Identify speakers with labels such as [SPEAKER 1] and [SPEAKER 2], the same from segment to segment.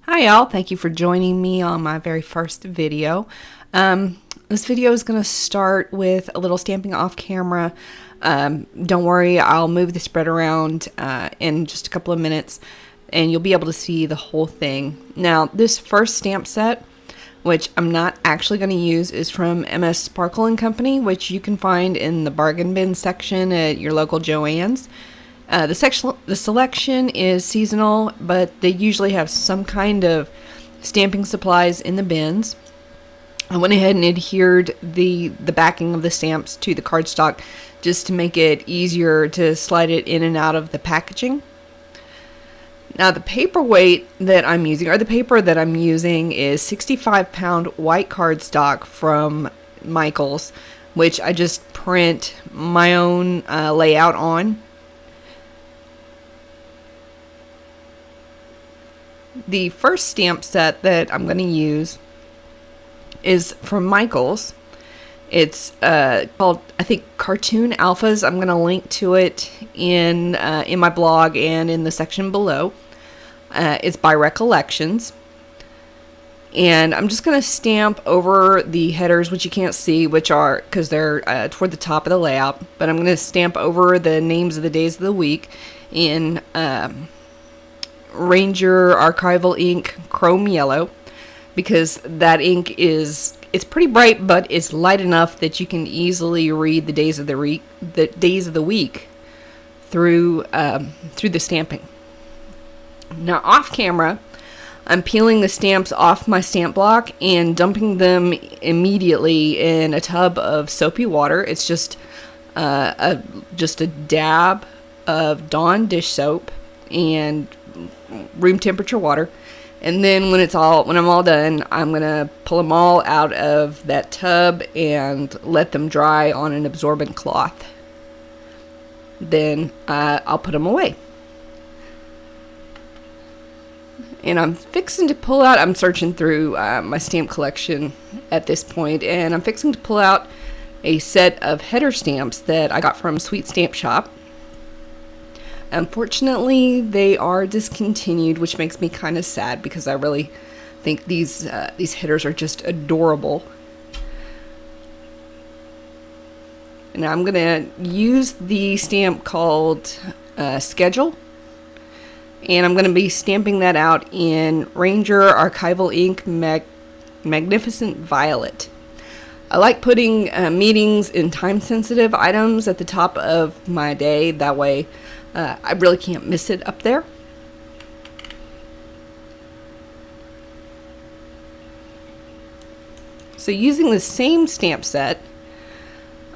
[SPEAKER 1] Hi y'all, thank you for joining me on my very first video. This video is going to start with a little stamping off camera. Don't worry, I'll move the spread around in just a couple of minutes and you'll be able to see the whole thing. Now this first stamp set, which I'm not actually going to use, is from MS Sparkle & Company, which you can find in the bargain bin section at your local Joann's. The selection is seasonal, but they usually have some kind of stamping supplies in the bins. I went ahead and adhered the backing of the stamps to the cardstock just to make it easier to slide it in and out of the packaging. Now the paperweight that I'm using, or the paper that I'm using, is 65-pound white cardstock from Michaels, which I just print my own layout on. The first stamp set that I'm going to use is from Michaels. It's called, I think, Cartoon Alphas. I'm going to link to it in my blog and in the section below. It's by Recollections. And I'm just going to stamp over the headers, which you can't see, which are, because they're toward the top of the layout. But I'm going to stamp over the names of the days of the week in Ranger Archival ink Chrome Yellow, because that ink it's pretty bright, but it's light enough that you can easily read the days of the week through the stamping. Now off camera, I'm peeling the stamps off my stamp block and dumping them immediately in a tub of soapy water. It's just a dab of Dawn dish soap and room temperature water, and then when I'm all done, I'm gonna pull them all out of that tub and let them dry on an absorbent cloth. Then I'll put them away. And I'm fixing to pull out, I'm searching through my stamp collection at this point, and I'm fixing to pull out a set of header stamps that I got from Sweet Stamp Shop. Unfortunately, they are discontinued, which makes me kind of sad because I really think these headers are just adorable. And I'm going to use the stamp called Schedule, and I'm going to be stamping that out in Ranger Archival ink Magnificent Violet. I like putting meetings and time-sensitive items at the top of my day. That way I really can't miss it up there. So using the same stamp set,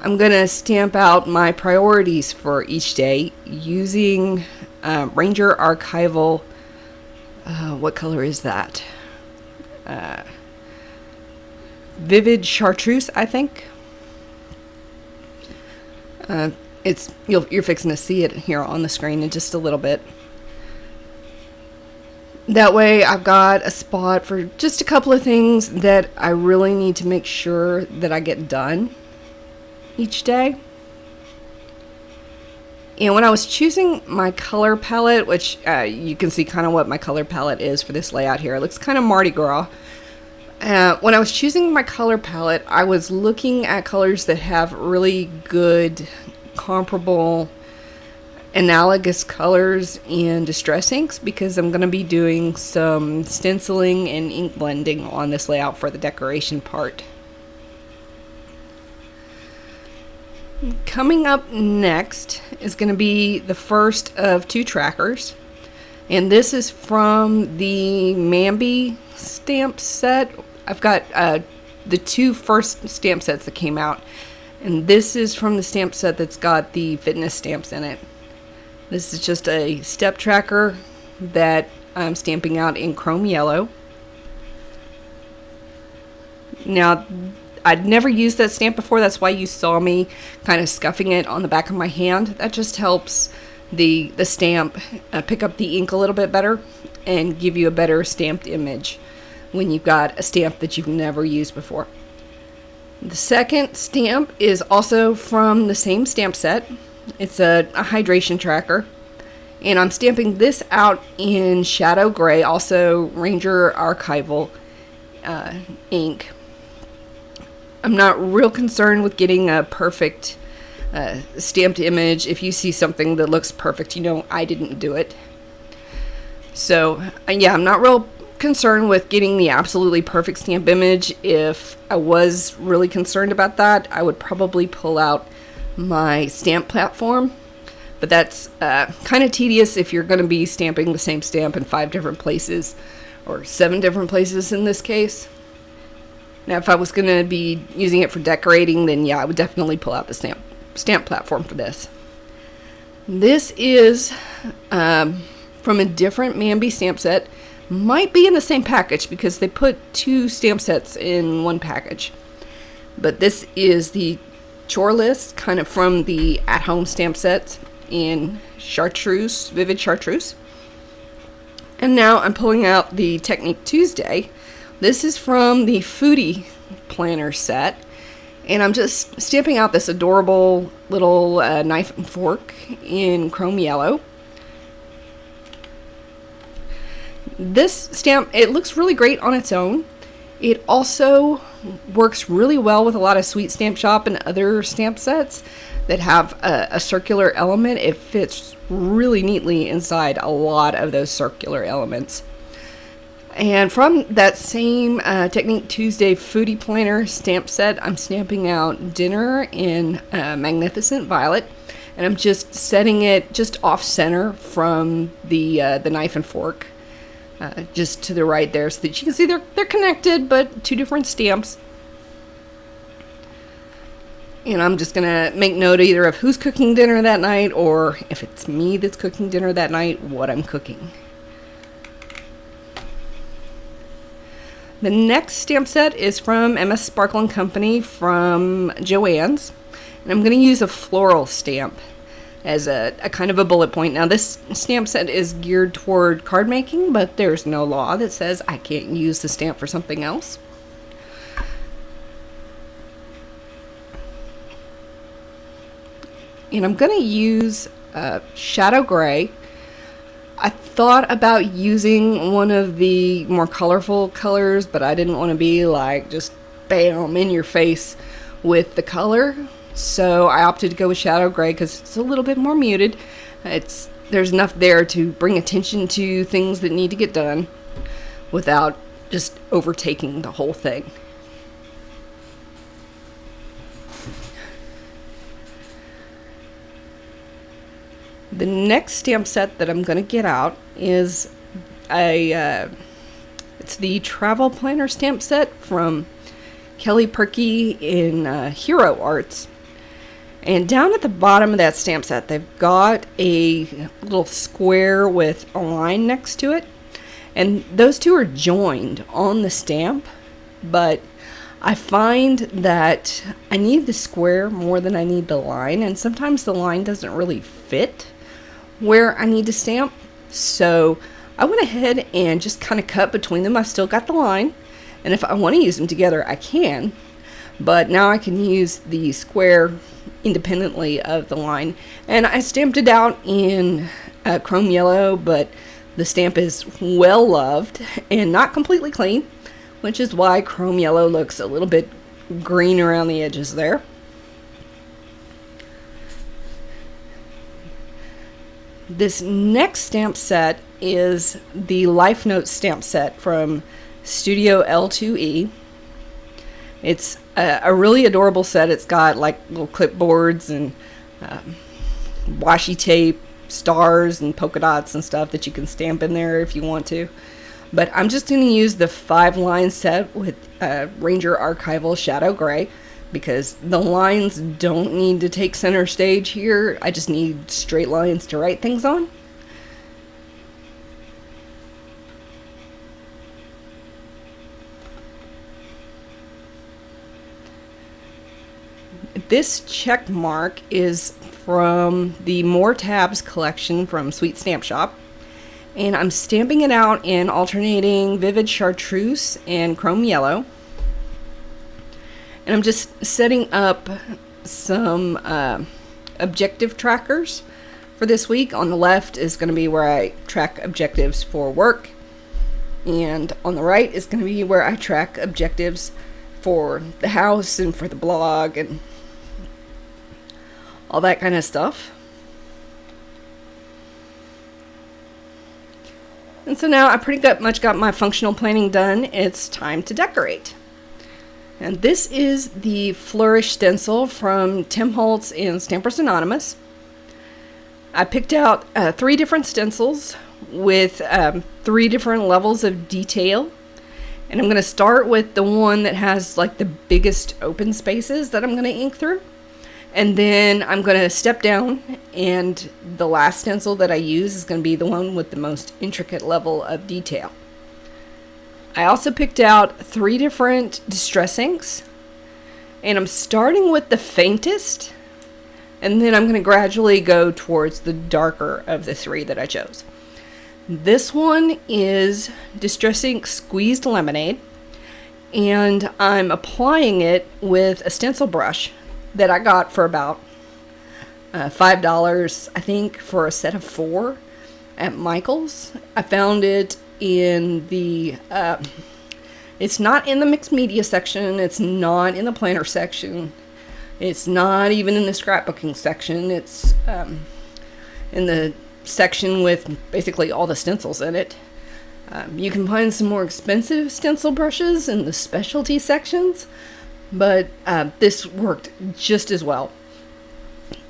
[SPEAKER 1] I'm going to stamp out my priorities for each day using Ranger Archival. What color is that? Vivid Chartreuse, I think. You're fixing to see it here on the screen in just a little bit. That way I've got a spot for just a couple of things that I really need to make sure that I get done each day. And when I was choosing my color palette, which you can see kind of what my color palette is for this layout here. It looks kind of Mardi Gras. When I was choosing my color palette, I was looking at colors that have really good comparable analogous colors in distress inks, because I'm going to be doing some stenciling and ink blending on this layout for the decoration part. Coming up next is going to be the first of two trackers, and this is from the Mambi stamp set. I've got the two first stamp sets that came out, and this is from the stamp set that's got the fitness stamps in it. This is just a step tracker that I'm stamping out in Chrome Yellow. Now, I'd never used that stamp before. That's why you saw me kind of scuffing it on the back of my hand. That just helps the stamp pick up the ink a little bit better and give you a better stamped image when you've got a stamp that you've never used before. The second stamp is also from the same stamp set. It's a hydration tracker, And I'm stamping this out in Shadow Gray, also Ranger Archival ink. I'm not real concerned with getting a perfect stamped image. If you see something that looks perfect, you know I didn't do it. So yeah, I'm not real concerned with getting the absolutely perfect stamp image. If I was really concerned about that, I would probably pull out my stamp platform. But that's kind of tedious if you're going to be stamping the same stamp in 5 different places, or 7 different places in this case. Now, if I was going to be using it for decorating, then yeah, I would definitely pull out the stamp platform for this. This is from a different Mambi stamp set. Might be in the same package because they put 2 stamp sets in one package. But this is the chore list, kind of from the at-home stamp set in Chartreuse, Vivid Chartreuse. And now I'm pulling out the Technique Tuesday. This is from the Foodie planner set. And I'm just stamping out this adorable little knife and fork in chrome yellow. This stamp, it looks really great on its own. It also works really well with a lot of Sweet Stamp Shop and other stamp sets that have a circular element. It fits really neatly inside a lot of those circular elements. And from that same Technique Tuesday Foodie Planner stamp set, I'm stamping out Dinner in Magnificent Violet. And I'm just setting it just off center from the knife and fork. Just to the right there, so that you can see they're connected, but 2 different stamps. And I'm just gonna make note either of who's cooking dinner that night, or if it's me that's cooking dinner that night, what I'm cooking. The next stamp set is from MS Sparkle & Company from Joann's, and I'm gonna use a floral stamp as a kind of a bullet point. Now, this stamp set is geared toward card making, but there's no law that says I can't use the stamp for something else. And I'm going to use Shadow Gray. I thought about using one of the more colorful colors, but I didn't want to be like just bam in your face with the color. So I opted to go with Shadow Gray because it's a little bit more muted. There's enough there to bring attention to things that need to get done without just overtaking the whole thing. The next stamp set that I'm going to get out is it's the Travel Planner stamp set from Kelly Purkey in Hero Arts. And down at the bottom of that stamp set, they've got a little square with a line next to it. And those 2 are joined on the stamp, but I find that I need the square more than I need the line, and sometimes the line doesn't really fit where I need to stamp. So I went ahead and just kind of cut between them. I've still got the line, and if I want to use them together, I can. But now I can use the square independently of the line. And I stamped it out in chrome yellow, but the stamp is well loved and not completely clean, which is why chrome yellow looks a little bit green around the edges there. This next stamp set is the Life Note stamp set from Studio L2E. It's a really adorable set. It's got like little clipboards and washi tape, stars and polka dots and stuff that you can stamp in there if you want to. But I'm just going to use the 5-line set with Ranger Archival Shadow Gray because the lines don't need to take center stage here. I just need straight lines to write things on. This check mark is from the More Tabs collection from Sweet Stamp Shop. And I'm stamping it out in alternating Vivid Chartreuse and Chrome Yellow. And I'm just setting up some objective trackers for this week. On the left is going to be where I track objectives for work, and on the right is going to be where I track objectives for the house and for the blog and all that kind of stuff. And so now I pretty much got my functional planning done. It's time to decorate. And this is the Flourish stencil from Tim Holtz and Stampers Anonymous. I picked out 3 different stencils with 3 different levels of detail. And I'm going to start with the one that has like the biggest open spaces that I'm going to ink through. And then I'm going to step down, and the last stencil that I use is going to be the one with the most intricate level of detail. I also picked out 3 different distress inks, and I'm starting with the faintest, and then I'm going to gradually go towards the darker of the 3 that I chose. This one is Distress Ink Squeezed Lemonade, and I'm applying it with a stencil brush that I got for about $5, I think, for a set of 4 at Michael's. I found it in the, it's not in the mixed media section, it's not in the planner section, it's not even in the scrapbooking section, it's in the section with basically all the stencils in it. You can find some more expensive stencil brushes in the specialty sections, but this worked just as well.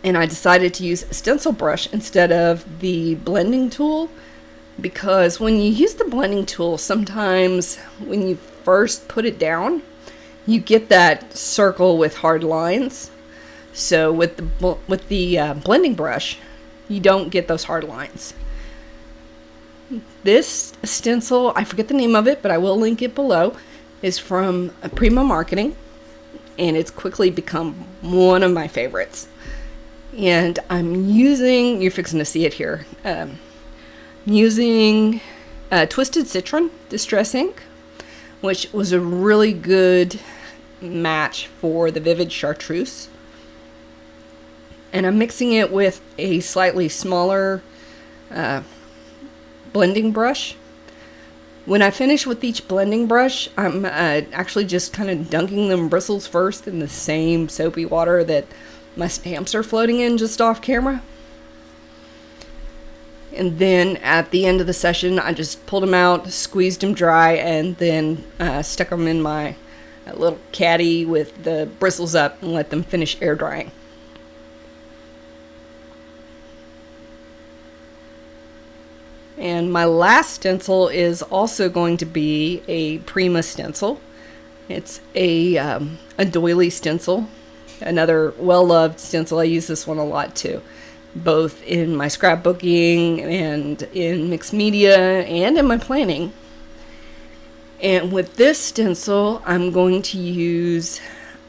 [SPEAKER 1] And I decided to use a stencil brush instead of the blending tool, because when you use the blending tool, sometimes when you first put it down, you get that circle with hard lines. So with the blending brush, you don't get those hard lines. This stencil, I forget the name of it, but I will link it below, is from Prima Marketing, and it's quickly become one of my favorites. And I'm using, you're fixing to see it here, using Twisted Citron Distress Ink, which was a really good match for the Vivid Chartreuse. And I'm mixing it with a slightly smaller blending brush. When I finish with each blending brush, I'm actually just kind of dunking them bristles first in the same soapy water that my stamps are floating in just off camera. And then at the end of the session, I just pulled them out, squeezed them dry, and then stuck them in my little caddy with the bristles up and let them finish air drying. And my last stencil is also going to be a Prima stencil. It's a Doily stencil, another well-loved stencil. I use this one a lot too, both in my scrapbooking and in mixed media and in my planning. And with this stencil, I'm going to use,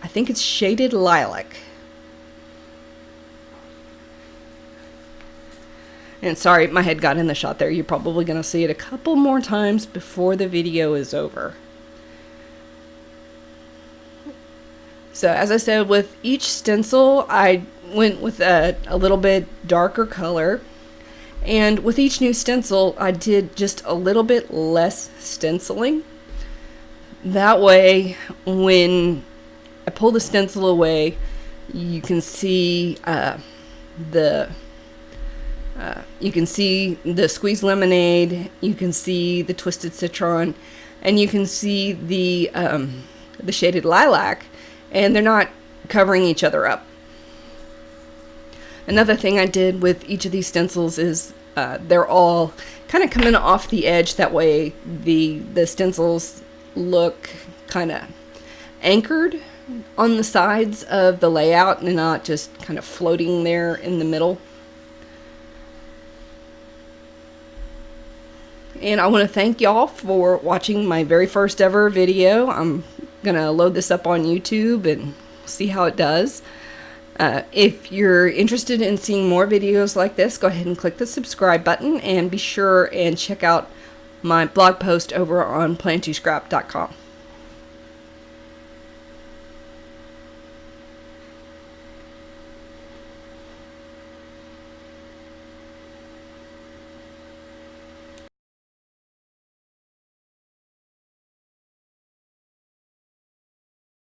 [SPEAKER 1] I think it's shaded Lilac. And sorry, my head got in the shot there. You're probably going to see it a couple more times before the video is over. So as I said, with each stencil, I went with a little bit darker color. And with each new stencil, I did just a little bit less stenciling. That way, when I pull the stencil away, you can see you can see the squeezed lemonade, you can see the twisted citron, and you can see the shaded lilac, and they're not covering each other up. Another thing I did with each of these stencils is they're all kind of coming off the edge. That way the stencils look kind of anchored on the sides of the layout and not just kind of floating there in the middle. And I want to thank y'all for watching my very first ever video. I'm going to load this up on YouTube and see how it does. If you're interested in seeing more videos like this, go ahead and click the subscribe button, and be sure and check out my blog post over on plan2scrap.com.